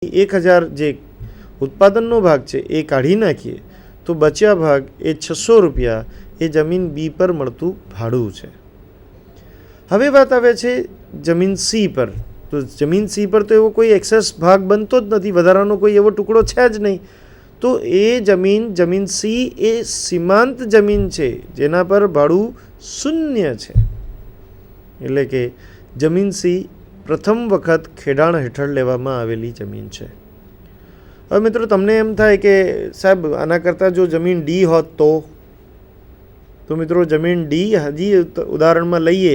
1000 જે ઉત્પાદનનો ભાગ છે એ કાઢી નાખીએ તો બચ્યા ભાગ એ 600 રૂપિયા એ જમીન બી પર મળતું ભાડું છે. હવે વાત આવે છે જમીન સી પર. તો જમીન સી પર તો એવો કોઈ એક્સેસ ભાગ બનતો જ નથી, વધારાનો કોઈ એવો ટુકડો છે જ નહીં. તો એ જમીન સી એ સીમાંત જમીન છે જેના પર ભાડું શૂન્ય છે. એટલે કે જમીન સી પ્રથમ વખત ખેડાણ હેઠળ લેવામાં આવેલી જમીન છે. હવે મિત્રો તમને એમ થાય કે સાહેબ આના કરતાં જો જમીન ડી હોત તો મિત્રો જમીન ડી હજી ઉદાહરણમાં લઈએ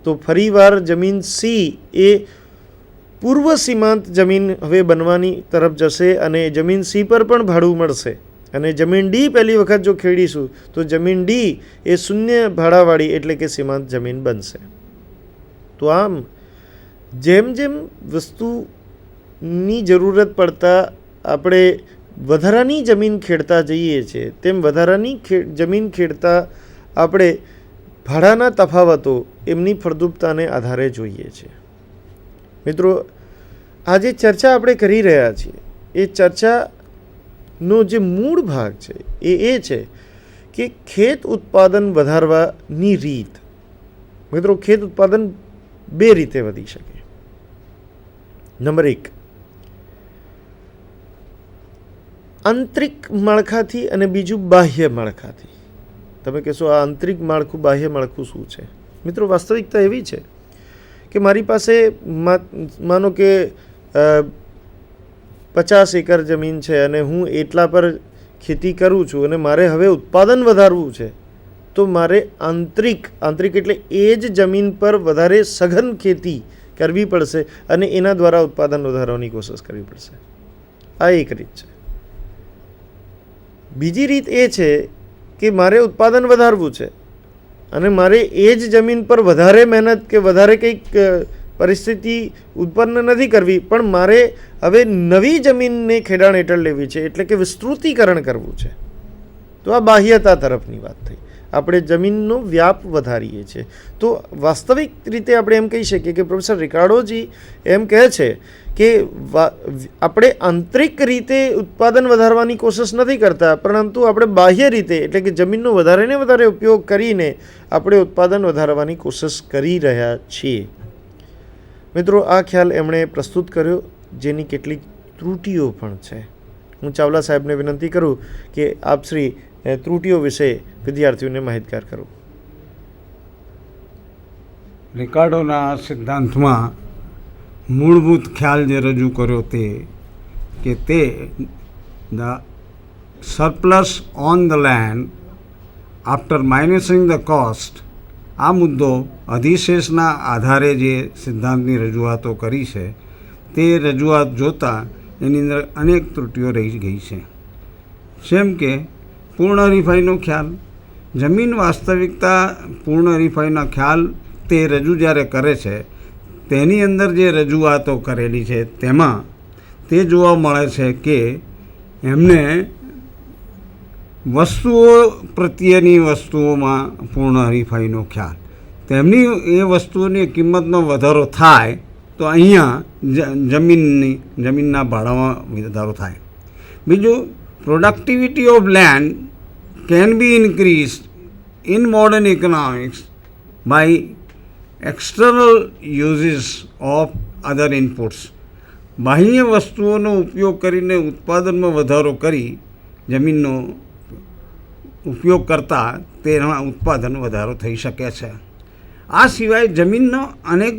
તો ફરીવાર જમીન સી એ પૂર્વ સીમાંત જમીન હવે બનવાની તરફ જશે અને જમીન સી પર પણ ભાડું મળશે. અને જમીન ડી પહેલી વખત જો ખેડીશું તો જમીન ડી એ શૂન્ય ભાડાવાળી એટલે કે સીમાંત જમીન બનશે. તો આમ જેમ જેમ વસ્તુની જરૂરત પડતા આપણે વધારાની જમીન ખેડતા જઈએ છીએ તેમ વધારાની જમીન ખેડતા આપણે ભાડાના તફાવતો એમની ફળદ્રુપતાને આધારે જોઈએ છીએ. મિત્રો આ જે ચર્ચા આપણે કરી રહ્યા છીએ એ ચર્ચાનો જે મૂળ ભાગ છે એ છે કે ખેત ઉત્પાદન વધારવાની રીત. મિત્રો ખેત ઉત્પાદન બે રીતે વધી શકે. નંબર 1, આંતરિક માળખાથી અને બીજું બાહ્ય માળખાથી. તમે કહેશો આ આંતરિક માળખું બાહ્ય માળખું શું છે? મિત્રો વાસ્તવિકતા એવી છે કે મારી પાસે માનો કે 50 એકર જમીન છે અને હું એટલા પર ખેતી કરું છું અને મારે હવે ઉત્પાદન વધારવું છે તો મારે આંતરિક એટલે એ જ જમીન પર વધારે સઘન ખેતી કરવી પડશે અને એના દ્વારા ઉત્પાદન વધારવાની કોશિશ કરવી પડશે. આ એક રીત છે. બીજી રીત એ છે કે મારે ઉત્પાદન વધારવું છે અને મારે એ જ જમીન પર વધારે મહેનત કે વધારે કંઈક પરિસ્થિતિ ઉત્પન્ન નથી કરવી, પણ મારે હવે નવી જમીનને ખેડાણ હેઠળ લેવી છે એટલે કે વિસ્તૃતીકરણ કરવું છે. તો આ બાહ્યતા તરફની વાત થઈ. આપણે જમીનનો વ્યાપ વધારીએ છીએ. તો વાસ્તવિક રીતે આપણે એમ કહી શકીએ કે પ્રોફેસર રિકાર્ડોજી એમ કહે છે કે આપણે આંતરિક રીતે ઉત્પાદન વધારવાની કોશિશ નથી કરતા, પરંતુ આપણે બાહ્ય રીતે એટલે કે જમીનનો વધારે ને વધારે ઉપયોગ કરીને આપણે ઉત્પાદન વધારવાની કોશિશ કરી રહ્યા છીએ. મિત્રો આ ખ્યાલ એમણે પ્રસ્તુત કર્યો જેની કેટલીક ત્રુટીઓ પણ છે. હું ચાવલા સાહેબને વિનંતી કરું કે આપ શ્રી ત્રુટીઓ વિશે વિદ્યાર્થીઓને માહિતગાર કરો. રિકાર્ડોના સિદ્ધાંતમાં મૂળભૂત ખ્યાલ જે રજૂ કર્યો તે the surplus on the land after minusing the cost, આ મુદ્દો અધિશેષના આધારે જે સિદ્ધાંતની રજૂઆતો કરી છે તે રજૂઆત જોતાં એની અંદર અનેક ત્રુટીઓ રહી ગઈ છે. જેમ કે પૂર્ણ હરીફાઈનો ખ્યાલ, જમીન વાસ્તવિકતા પૂર્ણ હરીફાઈના ખ્યાલ તે રજૂ જ્યારે કરે છે તેની અંદર જે રજૂઆતો કરેલી છે તેમાં તે જોવા મળે છે કે એમને વસ્તુઓ પ્રત્યેની વસ્તુઓમાં પૂર્ણ હરીફાઈનો ખ્યાલ, તેમની એ વસ્તુઓની કિંમતમાં વધારો થાય તો અહીંયા જમીનના ભાડામાં વધારો થાય. બીજું, productivity of land can be increased in modern economics by external uses of other inputs. બાહ્ય વસ્તુઓનો ઉપયોગ કરીને ઉત્પાદનમાં વધારો કરી જમીનનો ઉપયોગ કરતાં તેના ઉત્પાદન વધારો થઈ શકે છે. આ સિવાય જમીનનો અનેક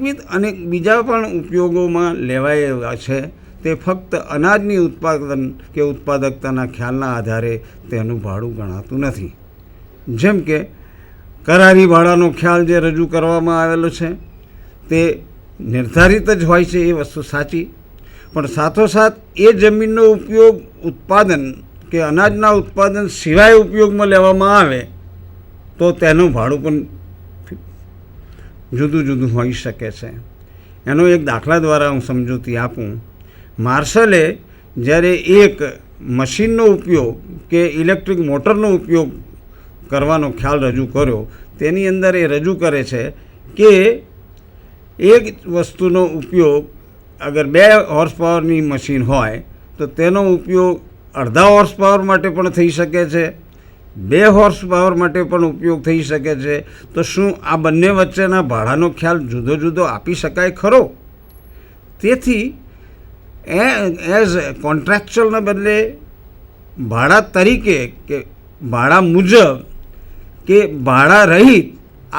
બીજા પણ ઉપયોગોમાં લેવાયેલા છે. તે ફક્ત અનાજની ઉત્પાદન કે ઉત્પાદકતાના ખ્યાલના આધારે તેનું ભાડું ગણાતું નથી. જેમ કે કરારી ભાડાનો ખ્યાલ જે રજૂ કરવામાં આવેલો છે તે નિર્ધારિત જ હોય છે, એ વસ્તુ સાચી, પણ સાથોસાથ એ જમીનનો ઉપયોગ ઉત્પાદન કે અનાજના ઉત્પાદન સિવાય ઉપયોગમાં લેવામાં આવે તો તેનું ભાડું પણ જુદું હોઈ શકે છે. એનો એક દાખલા દ્વારા હું સમજૂતી આપું. માર્શલે જ્યારે એક મશીનનો ઉપયોગ કે ઇલેક્ટ્રિક મોટરનો ઉપયોગ કરવાનો ખ્યાલ રજૂ કર્યો તેની અંદર એ રજૂ કરે છે કે એક વસ્તુનો ઉપયોગ અગર 2 હોર્સ પાવરની મશીન હોય તો તેનો ઉપયોગ અડધા હોર્સ પાવર માટે પણ થઈ શકે છે, 2 હોર્સ પાવર માટે પણ ઉપયોગ થઈ શકે છે. તો શું આ બંને વચ્ચેના ભાડાનો ખ્યાલ જુદો જુદો આપી શકાય ખરો? તેથી એઝ કોન્ટ્રાક્ચ્યુઅલના બદલે ભાડા તરીકે કે ભાડા મુજબ કે ભાડા રહિત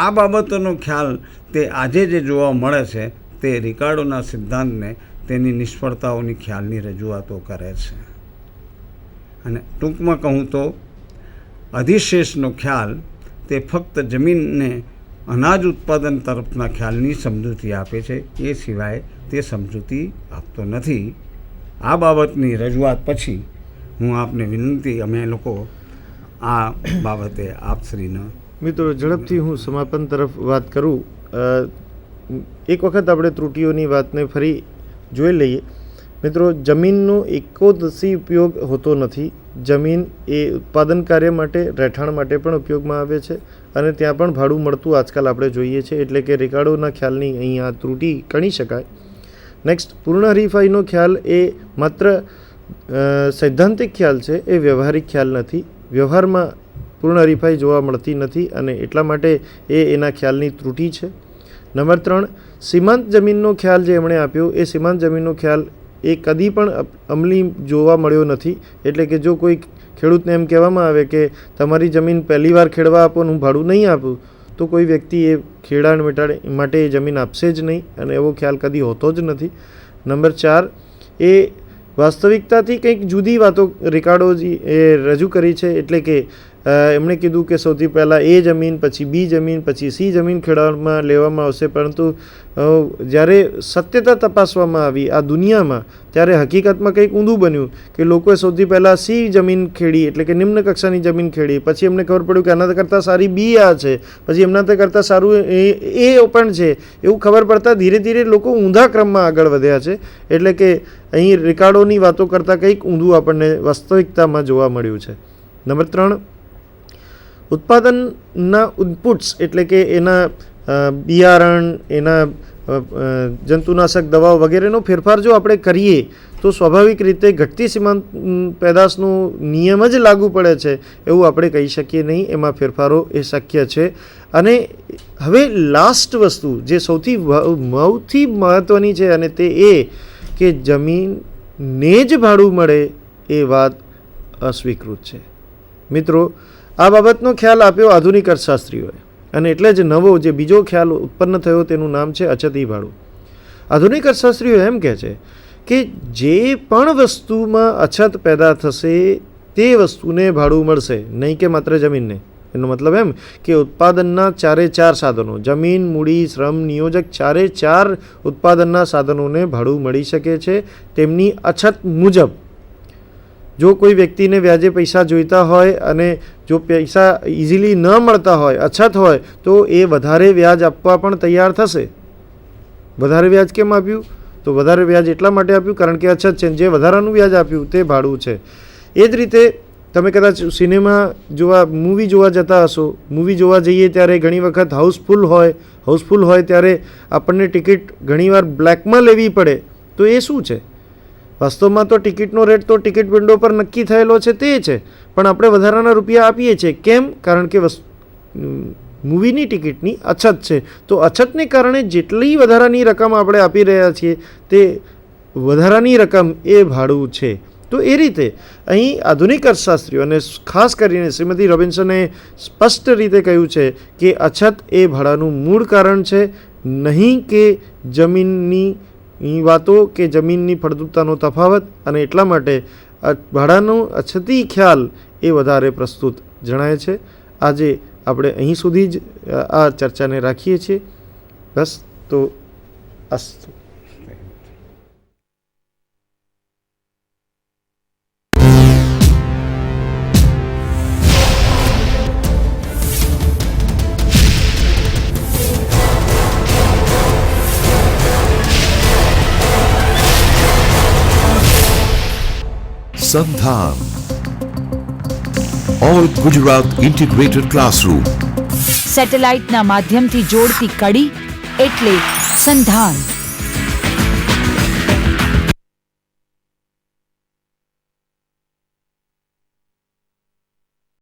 આ બાબતોનો ખ્યાલ તે આજે જે જોવા મળે છે તે રિકાર્ડોના સિદ્ધાંતને તેની નિષ્ફળતાઓની ખ્યાલની રજૂઆતો કરે છે. અને ટૂંકમાં કહું તો અધિશેષનો ખ્યાલ તે ફક્ત જમીનને અનાજ ઉત્પાદન તરફના ખ્યાલની સમજૂતી આપે છે, એ સિવાય તે સમજૂતી આપતો નથી. આ બાબતની રજૂઆત પછી હું આપને વિનંતી, અમે લોકો આ બાબતે આપશ્રીને મિત્રો ઝડપથી હું સમાપન તરફ વાત કરું. એક વખત આપણે ત્રુટીઓની વાતને ફરી જોઈ લઈએ. મિત્રો, જમીનનો એકોદશી ઉપયોગ હોતો નથી. જમીન એ ઉત્પાદન કાર્ય માટે, રહેઠાણ માટે પણ ઉપયોગમાં આવે છે અને ત્યાં પણ ભાડું મળતું આજકાલ આપણે જોઈએ છે. એટલે કે રિકાર્ડોના ખ્યાલની અહીં આ ત્રુટી ગણી શકાય. નેક્સ્ટ, પૂર્ણ હરીફાઈનો ખ્યાલ એ માત્ર સૈદ્ધાંતિક ખ્યાલ છે, એ વ્યવહારિક ખ્યાલ નથી. વ્યવહારમાં પૂર્ણ હરીફાઈ જોવા મળતી નથી અને એટલા માટે એ એના ખ્યાલની ત્રુટી છે. નંબર 3, સીમાંત જમીનનો ખ્યાલ જે એમણે આપ્યો, એ સીમાંત જમીનનો ખ્યાલ એ કદી પણ અમલી જોવા મળ્યો નથી. એટલે કે જો કોઈ ખેડૂતને એમ કહેવામાં આવે કે તમારી જમીન પહેલી વાર ખેડવા આપો, હું ભાડું નહીં આપું, તો કોઈ વ્યક્તિ એ ખેડાણ માટે એ જમીન આપશે જ નહીં અને એવો ખ્યાલ કદી હોતો જ નથી. નંબર 4, એ વાસ્તવિકતાથી કંઈક જુદી વાતો રિકાર્ડો એ રજૂ કરી છે. એટલે કે એમણે કીધું કે સૌથી પહેલાં એ જમીન, પછી બી જમીન, પછી સી જમીન ખેડવામાં લેવામાં આવશે. પરંતુ જ્યારે સત્યતા તપાસવામાં આવી આ દુનિયામાં, ત્યારે હકીકતમાં કંઈક ઊંધું બન્યું કે લોકોએ સૌથી પહેલાં સી જમીન ખેડી, એટલે કે નિમ્ન કક્ષાની જમીન ખેડી. પછી એમને ખબર પડ્યું કે આના કરતાં સારી બી આ છે, પછી એમના કરતાં સારું એ પણ છે. એવું ખબર પડતાં ધીરે ધીરે લોકો ઊંધા ક્રમમાં આગળ વધ્યા છે. એટલે કે અહીં રિકાર્ડોની વાતો કરતાં કંઈક ઊંધું આપણને વાસ્તવિકતામાં જોવા મળ્યું છે. નંબર 3, ઉત્પાદનના ઇનપુટ્સ, એટલે કે એના બિયારણ, એના જંતુનાશક દવાઓ વગેરેનો ફેરફાર જો આપણે કરીએ તો સ્વાભાવિક રીતે ઘટતી સીમાંત પેદાશનો નિયમ જ લાગુ પડે છે એવું આપણે કહી શકીએ નહીં. એમાં ફેરફારો એ શક્ય છે. અને હવે લાસ્ટ વસ્તુ જે સૌથી મહત્ત્વની છે, અને તે એ કે જમીનને જ ભાડું મળે એ વાત અસ્વીકૃત છે. મિત્રો, આ બાબતનો ખ્યાલ આપ્યો આધુનિક અર્થશાસ્ત્રીઓએ અને એટલે જ નવો જે બીજો ખ્યાલ ઉત્પન્ન થયો તેનું નામ છે અછતી ભાડું. આધુનિક અર્થશાસ્ત્રીઓ એમ કહે છે કે જે પણ વસ્તુમાં અછત પેદા થશે તે વસ્તુને ભાડું મળશે, નહીં કે માત્ર જમીનને. એનો મતલબ એમ કે ઉત્પાદનના 4 સાધનો, જમીન, મૂડી, શ્રમ, નિયોજક, 4 ઉત્પાદનના સાધનોને ભાડું મળી શકે છે તેમની અછત મુજબ. જો કોઈ વ્યક્તિને વ્યાજે પૈસા જોઈતા હોય અને જો પૈસા ઇઝીલી ન મળતા હોય, અછત હોય, તો એ વધારે વ્યાજ આપવા પણ તૈયાર થશે. વધારે વ્યાજ કેમ આપ્યું? તો વધારે વ્યાજ એટલા માટે આપ્યું કારણ કે અછત છે. જે વધારાનું વ્યાજ આપ્યું તે ભાડું છે. એ જ રીતે તમે કદાચ સિનેમા જોવા, મૂવી જોવા જતા હશો. મૂવી જોવા જઈએ ત્યારે ઘણી વખત હાઉસફુલ હોય ત્યારે આપણને ટિકિટ ઘણીવાર બ્લેકમાં લેવી પડે. તો એ શું છે? વાસ્તવમાં તો ટિકિટનો રેટ તો ટિકિટ વિન્ડો પર નક્કી થયેલો છે તે છે, પણ આપણે વધારાના રૂપિયા આપીએ છીએ. કેમ? કારણ કે મૂવીની ટિકિટની અછત છે. તો અછતને કારણે જેટલી વધારાની રકમ આપણે આપી રહ્યા છીએ તે વધારાની રકમ એ ભાડું છે. તો એ રીતે અહીં આધુનિક અર્થશાસ્ત્રીઓ અને ખાસ કરીને શ્રીમતી રોબિન્સને સ્પષ્ટ રીતે કહ્યું છે કે અછત એ ભાડાનું મૂળ કારણ છે, નહીં કે જમીનની વાતો કે જમીનની ફળદ્રુપતાનો તફાવત. અને એટલા માટે ભાડાનો અછતી ખ્યાલ એ વધારે પ્રસ્તુત જણાય છે. આજે આપણે અહીં સુધી જ આ ચર્ચાને રાખીએ છીએ. બસ, તો અસ્તુ. Sandhan All Gujarat Integrated Classroom સેટેલાઇટના માધ્યમથી જોડતી કડી એટલે સંધાન.